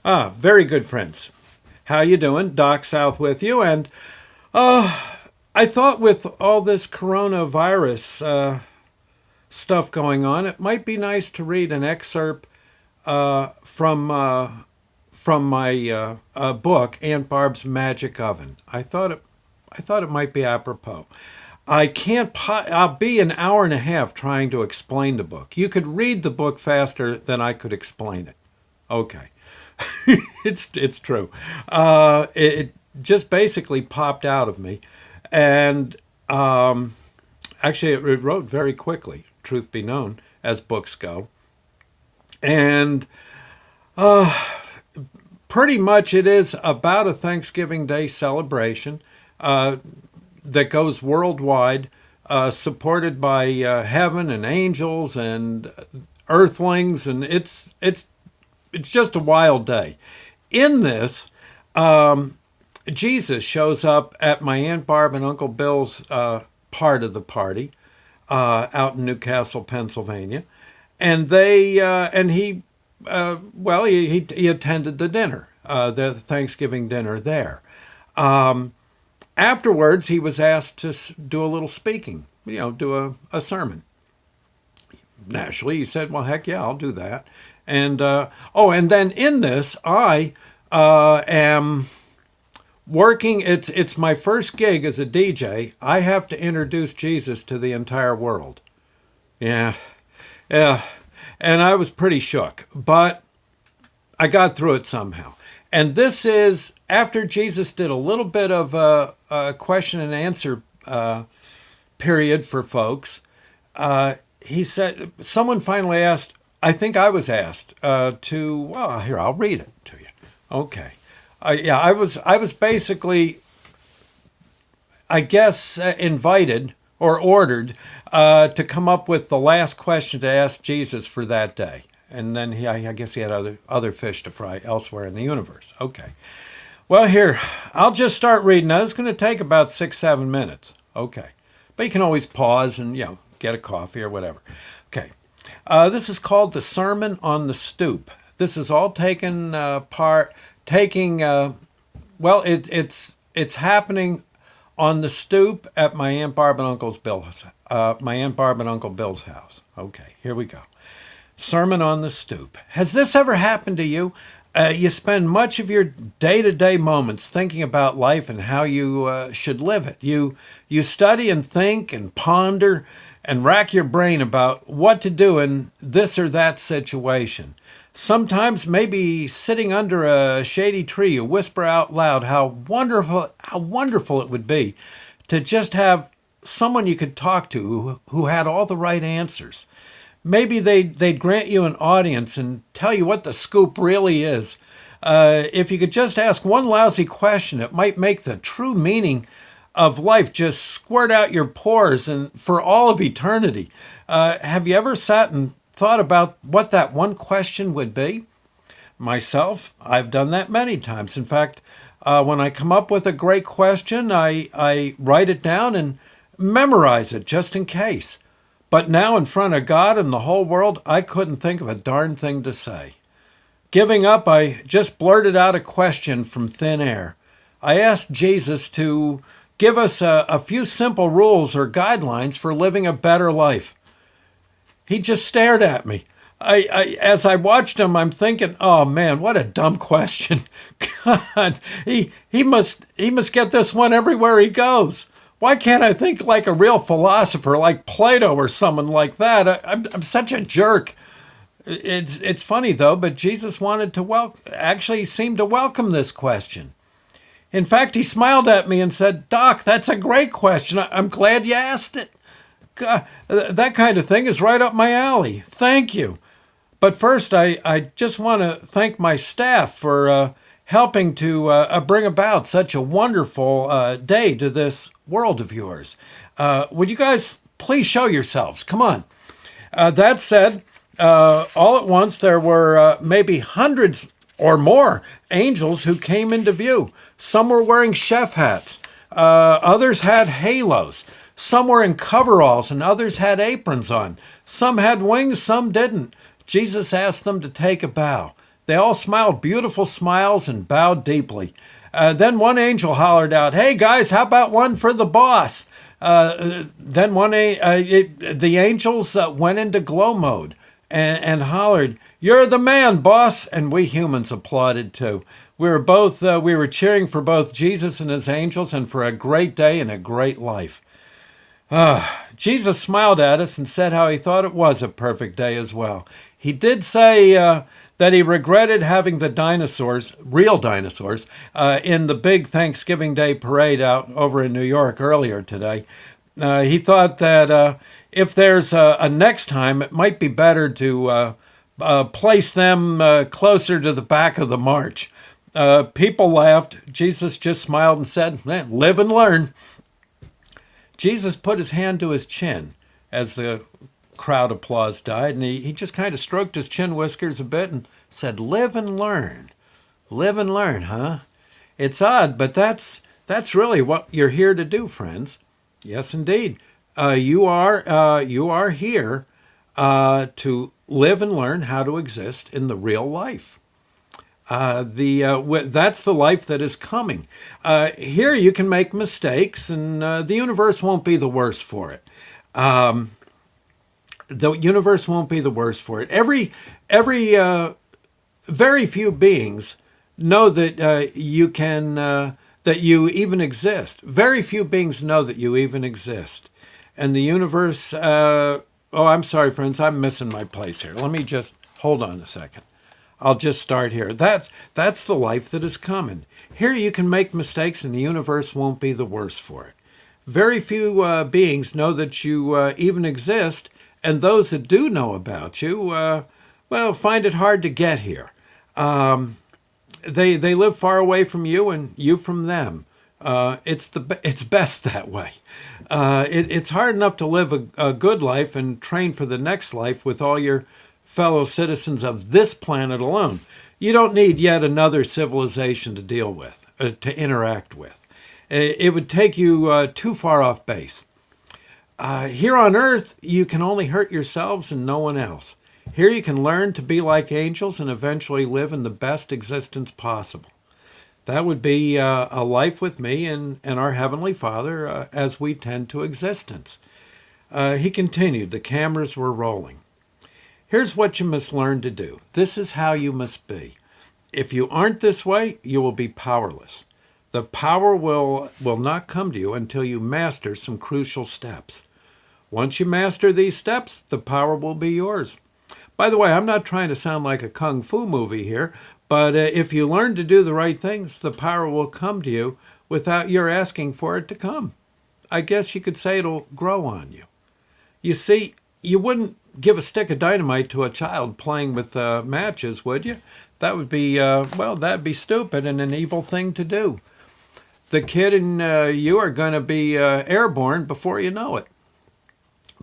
Very good friends. How you doing? Doc South with you. And I thought with all this coronavirus stuff going on, it might be nice to read an excerpt from my book, Aunt Barb's Magic Oven. I thought it might be apropos. I can't. I'll be an hour and a half trying to explain the book. You could read the book faster than I could explain it. Okay. It's true. It just basically popped out of me, and actually it wrote very quickly. Truth be known, as books go, and pretty much it is about a Thanksgiving Day celebration that goes worldwide, supported by heaven and angels and earthlings, and it's just a wild day. In this, Jesus shows up at my Aunt Barb and Uncle Bill's part of the party out in Newcastle, Pennsylvania, and he attended the dinner, the Thanksgiving dinner there. Afterwards, he was asked to do a little speaking, do a sermon. Naturally, he said, "Well, heck yeah, I'll do that." And and then in this, I am working. It's my first gig as a DJ. I have to introduce Jesus to the entire world. Yeah, yeah, and I was pretty shook, but I got through it somehow. And this is after Jesus did a little bit of a question and answer period for folks. He said, someone finally asked, I think I was asked here, I'll read it to you. Okay. I was basically, I guess, invited or ordered to come up with the last question to ask Jesus for that day. And then I guess he had other fish to fry elsewhere in the universe. Okay. Well, here, I'll just start reading. Now, it's going to take about 6-7 minutes. Okay. But you can always pause and, get a coffee or whatever. Okay. This is called the Sermon on the Stoop. This is all it's happening on the stoop at my Aunt Barb and Uncle Bill's house. Okay, here we go. Sermon on the Stoop. Has this ever happened to you? You spend much of your day-to-day moments thinking about life and how you should live it. You study and think and ponder and rack your brain about what to do in this or that situation. Sometimes maybe sitting under a shady tree, you whisper out loud how wonderful it would be to just have someone you could talk to who had all the right answers. Maybe they'd grant you an audience and tell you what the scoop really is. If you could just ask one lousy question, it might make the true meaning of life just squirt out your pores and for all of eternity. Have you ever sat and thought about what that one question would be? Myself, I've done that many times. In fact, when I come up with a great question, I write it down and memorize it just in case. But now in front of God and the whole world, I couldn't think of a darn thing to say. Giving up, I just blurted out a question from thin air. I asked Jesus to give us a few simple rules or guidelines for living a better life. He just stared at me. As I watched him, I'm thinking, oh man, what a dumb question. God, he must get this one everywhere he goes. Why can't I think like a real philosopher like Plato or someone like that? I'm such a jerk. It's funny though, but Jesus wanted to actually seemed to welcome this question. In fact, he smiled at me and said, "Doc, that's a great question. I'm glad you asked it. God, that kind of thing is right up my alley. Thank you. But first, I just want to thank my staff for helping to bring about such a wonderful day to this world of yours. Would you guys please show yourselves? Come on." That said, all at once there were maybe hundreds or more angels who came into view. Some were wearing chef hats. Others had halos. Some were in coveralls and others had aprons on. Some had wings, some didn't. Jesus asked them to take a bow. They all smiled beautiful smiles and bowed deeply. Then one angel hollered out, "Hey guys, how about one for the boss?" Then the angels went into glow mode and hollered, "You're the man, boss!" And we humans applauded too. We were cheering for both Jesus and his angels and for a great day and a great life. Jesus smiled at us and said how he thought it was a perfect day as well. He did say that he regretted having the dinosaurs, real dinosaurs, in the big Thanksgiving Day parade out over in New York earlier today. He thought that if there's a next time, it might be better to place them closer to the back of the march. People laughed. Jesus just smiled and said, "Live and learn." Jesus put his hand to his chin as the crowd applause died, and he just kind of stroked his chin whiskers a bit and said, "Live and learn. Live and learn, huh?" It's odd, but that's really what you're here to do, friends. Yes, indeed. You are here to live and learn how to exist in the real life. That's the life that is coming. Here you can make mistakes, and the universe won't be the worse for it. The universe won't be the worse for it. Very few beings know that that you even exist. Very few beings know that you even exist, and the universe. I'm sorry, friends. I'm missing my place here. Let me just hold on a second. I'll just start here. That's the life that is coming. Here you can make mistakes and the universe won't be the worse for it. Very few beings know that you even exist, and those that do know about you, find it hard to get here. They live far away from you and you from them. It's best that way. It's hard enough to live a good life and train for the next life with all your fellow citizens of this planet alone. You don't need yet another civilization to deal with, to interact with. It would take you too far off base. Here on Earth, you can only hurt yourselves and no one else. Here you can learn to be like angels and eventually live in the best existence possible. That would be a life with me and our Heavenly Father as we tend to existence. He continued, the cameras were rolling. Here's what you must learn to do. This is how you must be. If you aren't this way, you will be powerless. The power will not come to you until you master some crucial steps. Once you master these steps, the power will be yours. By the way, I'm not trying to sound like a kung fu movie here, but if you learn to do the right things, the power will come to you without your asking for it to come. I guess you could say it'll grow on you. You see, you wouldn't give a stick of dynamite to a child playing with matches, would you? That would be, that'd be stupid and an evil thing to do. The kid and you are going to be airborne before you know it.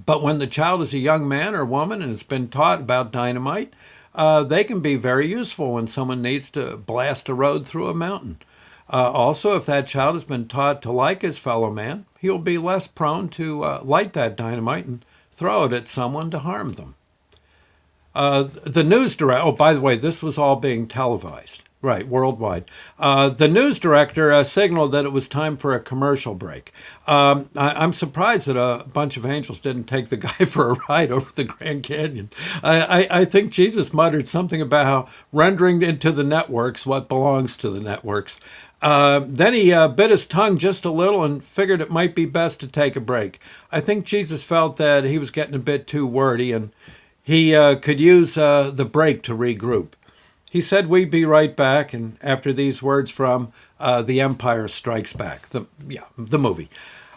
But when the child is a young man or woman and has been taught about dynamite, they can be very useful when someone needs to blast a road through a mountain. Also, if that child has been taught to like his fellow man, he will be less prone to light that dynamite and throw it at someone to harm them. The news director, oh, by the way, this was all being televised, right, worldwide. The news director signaled that it was time for a commercial break. I'm surprised that a bunch of angels didn't take the guy for a ride over the Grand Canyon. I think Jesus muttered something about how rendering into the networks what belongs to the networks. Then he bit his tongue just a little and figured it might be best to take a break. I think Jesus felt that he was getting a bit too wordy and he could use the break to regroup. He said we'd be right back, and after these words from The Empire Strikes Back, the movie.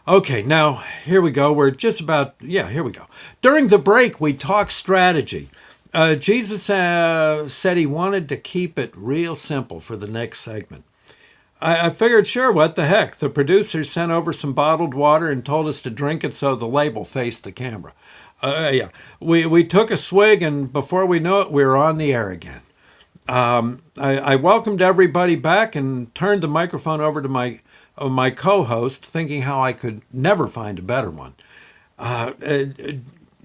Okay, now here we go. Here we go. During the break, we talked strategy. Jesus said he wanted to keep it real simple for the next segment. I figured, sure, what the heck. The producers sent over some bottled water and told us to drink it so the label faced the camera. We took a swig, and before we know it, we were on the air again. I welcomed everybody back and turned the microphone over to my co-host, thinking how I could never find a better one.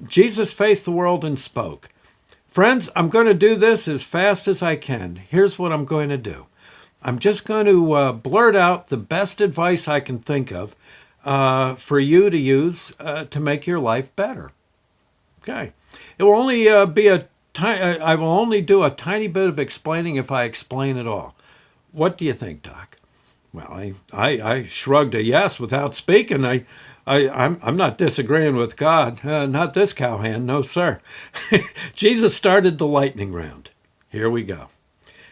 Jesus faced the world and spoke. Friends, I'm going to do this as fast as I can. Here's what I'm going to do. I'm just going to blurt out the best advice I can think of for you to use to make your life better. Okay. It will only I will only do a tiny bit of explaining if I explain it all. What do you think, Doc? Well, I shrugged a yes without speaking. I'm not disagreeing with God. Not this cowhand, no, sir. Jesus started the lightning round. Here we go.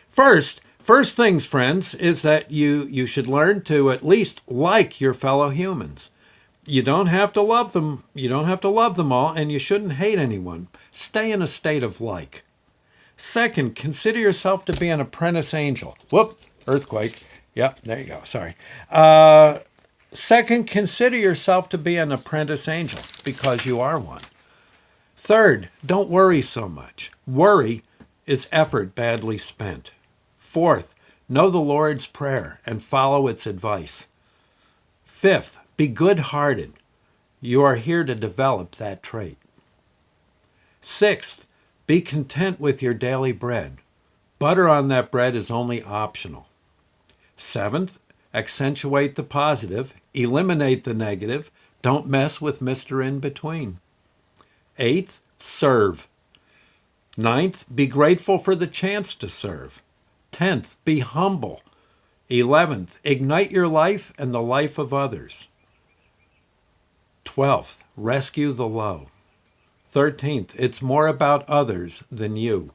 First things, friends, is that you should learn to at least like your fellow humans. You don't have to love them. You don't have to love them all, and you shouldn't hate anyone. Stay in a state of like. Second, consider yourself to be an apprentice angel. Whoop, earthquake. Yep, there you go. Sorry. Second, consider yourself to be an apprentice angel because you are one. Third, don't worry so much. Worry is effort badly spent. Fourth, know the Lord's Prayer and follow its advice. Fifth, be good-hearted. You are here to develop that trait. Sixth, be content with your daily bread. Butter on that bread is only optional. Seventh, accentuate the positive, eliminate the negative, don't mess with Mr. In Between. Eighth, serve. Ninth, be grateful for the chance to serve. 10th, be humble. 11th, ignite your life and the life of others. 12th, rescue the low. 13th, it's more about others than you.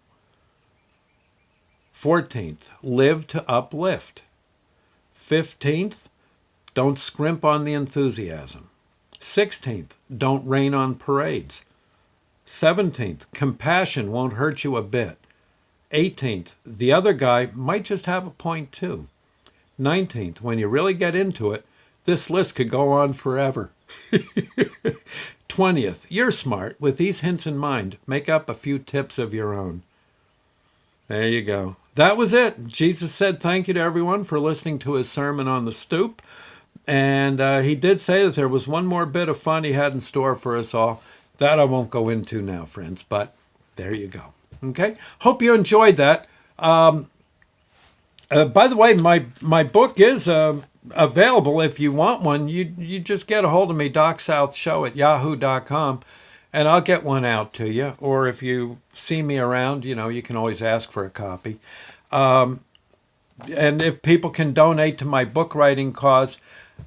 14th, live to uplift. 15th, don't scrimp on the enthusiasm. 16th, don't rain on parades. 17th, compassion won't hurt you a bit. 18th, the other guy might just have a point too. 19th, when you really get into it, this list could go on forever. 20th, you're smart. With these hints in mind, make up a few tips of your own. There you go. That was it. Jesus said thank you to everyone for listening to his sermon on the stoop. And he did say that there was one more bit of fun he had in store for us all. That I won't go into now, friends, but there you go. Okay? Hope you enjoyed that. By the way, my book is available if you want one. You just get a hold of me, DocSouthShow@yahoo.com, and I'll get one out to you. Or if you see me around, you can always ask for a copy. And if people can donate to my book writing cause,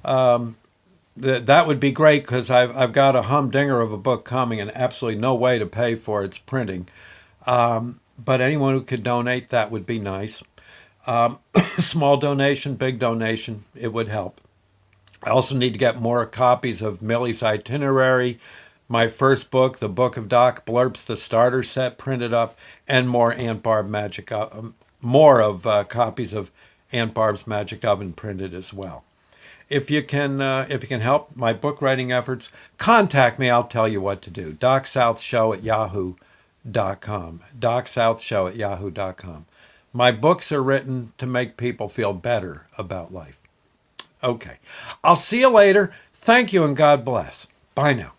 that would be great because I've got a humdinger of a book coming and absolutely no way to pay for its printing. But anyone who could donate, that would be nice. Small donation, big donation, it would help. I also need to get more copies of Millie's Itinerary, my first book, the Book of Doc Blurps, the starter set printed up, and more Aunt Barb Magic, more of copies of Aunt Barb's Magic Oven printed as well. If you can help my book writing efforts, contact me. I'll tell you what to do. DocSouthShow@yahoo.com. DocSouthShow@yahoo.com. My books are written to make people feel better about life. Okay. I'll see you later. Thank you and God bless. Bye now.